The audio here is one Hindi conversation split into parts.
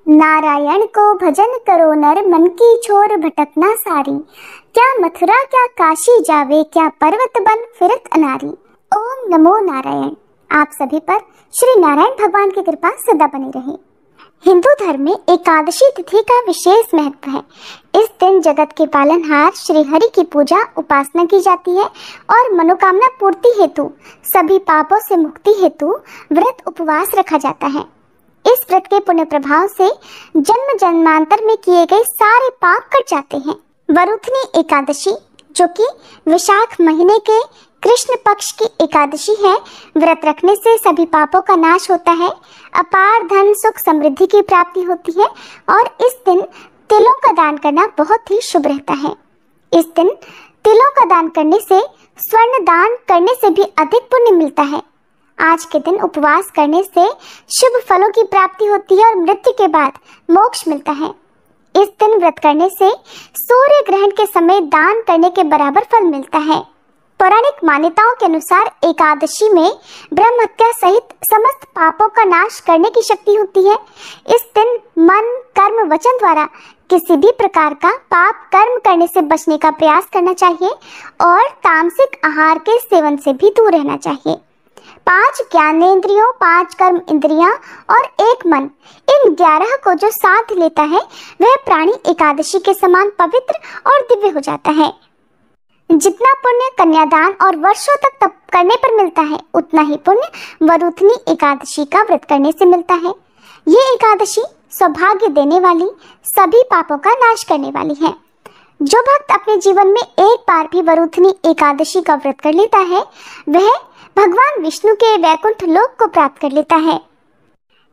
नारायण को भजन करो नर, मन की छोर भटकना सारी। क्या मथुरा क्या काशी जावे, क्या पर्वत बन फिरत अनारी। ओम नमो नारायण। आप सभी पर श्री नारायण भगवान की कृपा सदा बनी रहे। हिंदू धर्म में एकादशी तिथि का विशेष महत्व है। इस दिन जगत के पालनहार श्री हरि की पूजा उपासना की जाती है और मनोकामना पूर्ति हेतु, सभी पापों से मुक्ति हेतु व्रत उपवास रखा जाता है। इस व्रत के पुण्य प्रभाव से जन्म जन्मांतर में किए गए सारे पाप कट जाते हैं। वरुथनी एकादशी, जो कि वैशाख महीने के कृष्ण पक्ष की एकादशी है, व्रत रखने से सभी पापों का नाश होता है, अपार धन सुख समृद्धि की प्राप्ति होती है और इस दिन तिलों का दान करना बहुत ही शुभ रहता है। इस दिन तिलों का दान करने से स्वर्ण दान करने से भी अधिक पुण्य मिलता है। आज के दिन उपवास करने से शुभ फलों की प्राप्ति होती है और मृत्यु के बाद मोक्ष मिलता है। इस दिन व्रत करने से सूर्य ग्रहण के समय दान करने के बराबर फल मिलता है। पौराणिक मान्यताओं के अनुसार एकादशी में ब्रह्म हत्या सहित समस्त पापों का नाश करने की शक्ति होती है। इस दिन मन कर्म वचन द्वारा किसी भी प्रकार का पाप कर्म करने से बचने का प्रयास करना चाहिए और तामसिक आहार के सेवन से भी दूर रहना चाहिए। 5 ज्ञानेंद्रियों, 5 कर्म इंद्रियां और 1 मन, इन 11 को जो साथ लेता है वह प्राणी एकादशी के समान पवित्र और दिव्य हो जाता है। जितना पुण्य कन्यादान और वर्षों तक तप करने पर मिलता है, उतना ही पुण्य वरुथनी एकादशी का व्रत करने से मिलता है। ये एकादशी सौभाग्य देने वाली, सभी पापों का नाश करने वाली है। जो भक्त अपने जीवन में एक बार भी वरुथनी एकादशी का व्रत कर लेता है, वह भगवान विष्णु के वैकुंठ लोक को प्राप्त कर लेता है।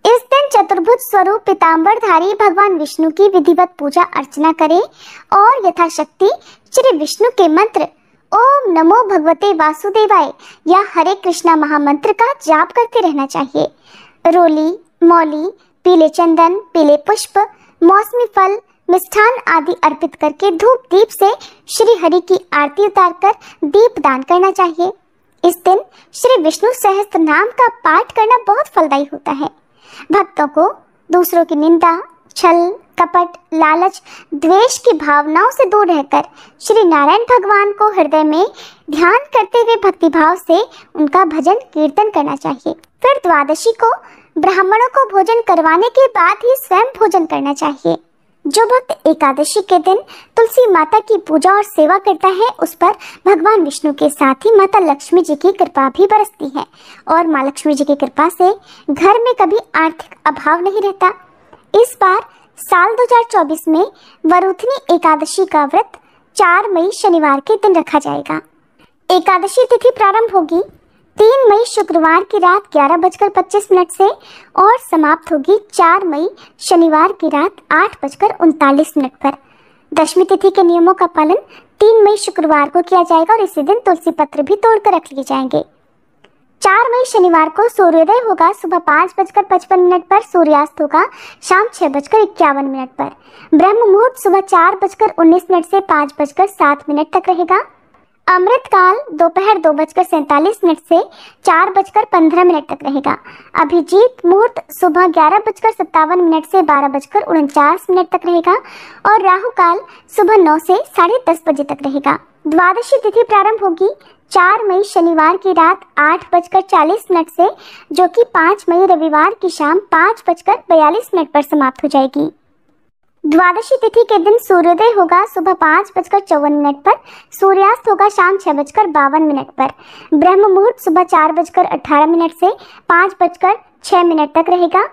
इस दिन चतुर्भुज स्वरूप पीतांबरधारी भगवान विष्णु की विधिवत पूजा अर्चना करें और यथाशक्ति श्री विष्णु के मंत्र ओम नमो भगवते वासुदेवाय या हरे कृष्णा महामंत्र का जाप करते रहना चाहिए। रोली, मौली, पीले चंदन, पीले पुष्प, मौसमी फल, मिष्ठान आदि अर्पित करके धूप दीप से श्री हरि की आरती उतारकर दीप दान करना चाहिए। इस दिन श्री विष्णु सहस्त्र नाम का पाठ करना बहुत फलदायी होता है। भक्तों को दूसरों की निंदा, छल, कपट, लालच, द्वेष की भावनाओं से दूर रहकर श्री नारायण भगवान को हृदय में ध्यान करते हुए भक्तिभाव से उनका भजन कीर्तन करना चाहिए। फिर द्वादशी को ब्राह्मणों को भोजन करवाने के बाद ही स्वयं भोजन करना चाहिए। जो भक्त एकादशी के दिन तुलसी माता की पूजा और सेवा करता है, उस पर भगवान विष्णु के साथ ही माता लक्ष्मी जी की कृपा भी बरसती है और माँ लक्ष्मी जी की कृपा से घर में कभी आर्थिक अभाव नहीं रहता। इस बार साल 2024 में वरुथनी एकादशी का व्रत 4 मई शनिवार के दिन रखा जाएगा। एकादशी तिथि प्रारंभ होगी 3 मई शुक्रवार की रात 11:25 से और समाप्त होगी 4 मई शनिवार की रात 8:39 पर। दशमी तिथि के नियमों का पालन 3 मई शुक्रवार को किया जाएगा और इसी दिन तुलसी पत्र भी तोड़कर रख लिए जाएंगे। 4 मई शनिवार को सूर्योदय होगा सुबह 5:55 पर, सूर्यास्त होगा शाम 6:51 पर। ब्रह्म मुहूर्त सुबह 4:19 से 5:07 तक रहेगा। अमृत काल दोपहर 2:47 से 4:15 तक रहेगा। अभिजीत मुहूर्त सुबह 11:57 से 12:49 तक रहेगा और राहु काल सुबह 9 से 10:30 बजे तक रहेगा। द्वादशी तिथि प्रारंभ होगी 4 मई शनिवार की रात 8:40 से, जो कि 5 मई रविवार की शाम 5:42 पर समाप्त हो जाएगी। द्वादशी तिथि के दिन सूर्योदय होगा सुबह 5:54 पर, सूर्यास्त होगा शाम 6:52 पर। ब्रह्म मुहूर्त सुबह 4:18 से 5:06 तक रहेगा।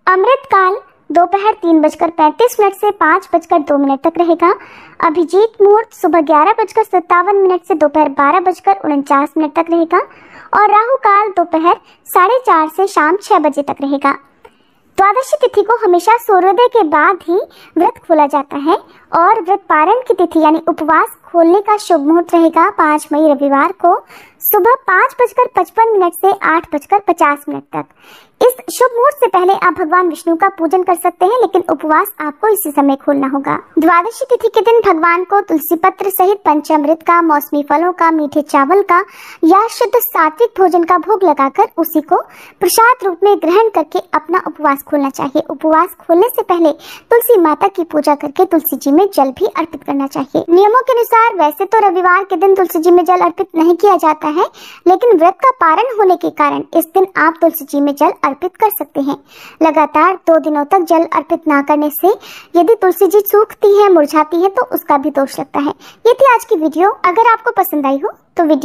अमृत काल दोपहर 3:35 से 5:02 तक रहेगा। अभिजीत मुहूर्त सुबह 11:57 से दोपहर 12:49 तक रहेगा और राहु काल दोपहर 4:30 से शाम 6 बजे तक रहेगा। द्वादशी तिथि को हमेशा सूर्योदय के बाद ही व्रत खोला जाता है और व्रत पारण की तिथि यानी उपवास खोलने का शुभ मुहूर्त रहेगा 5 मई रविवार को सुबह 5:55 से 8:50 तक। इस शुभ मुहूर्त से पहले आप भगवान विष्णु का पूजन कर सकते हैं, लेकिन उपवास आपको इसी समय खोलना होगा। द्वादशी तिथि के दिन भगवान को तुलसी पत्र सहित पंचामृत का, मौसमी फलों का, मीठे चावल का या शुद्ध सात्विक भोजन का भोग लगाकर उसी को प्रसाद रूप में ग्रहण करके अपना उपवास खोलना चाहिए। उपवास खोलने से पहले तुलसी माता की पूजा करके तुलसी जी में जल भी अर्पित करना चाहिए। नियमों के अनुसार वैसे तो रविवार के दिन तुलसी जी में जल अर्पित नहीं किया जाता है, लेकिन व्रत का पारण होने के कारण इस दिन आप तुलसी जी में जल अर्पित कर सकते हैं। लगातार 2 दिनों तक जल अर्पित ना करने से यदि तुलसी जी सूखती है, मुरझाती है, तो उसका भी दोष लगता है। ये थी आज की वीडियो। अगर आपको पसंद आई हो तो वीडियो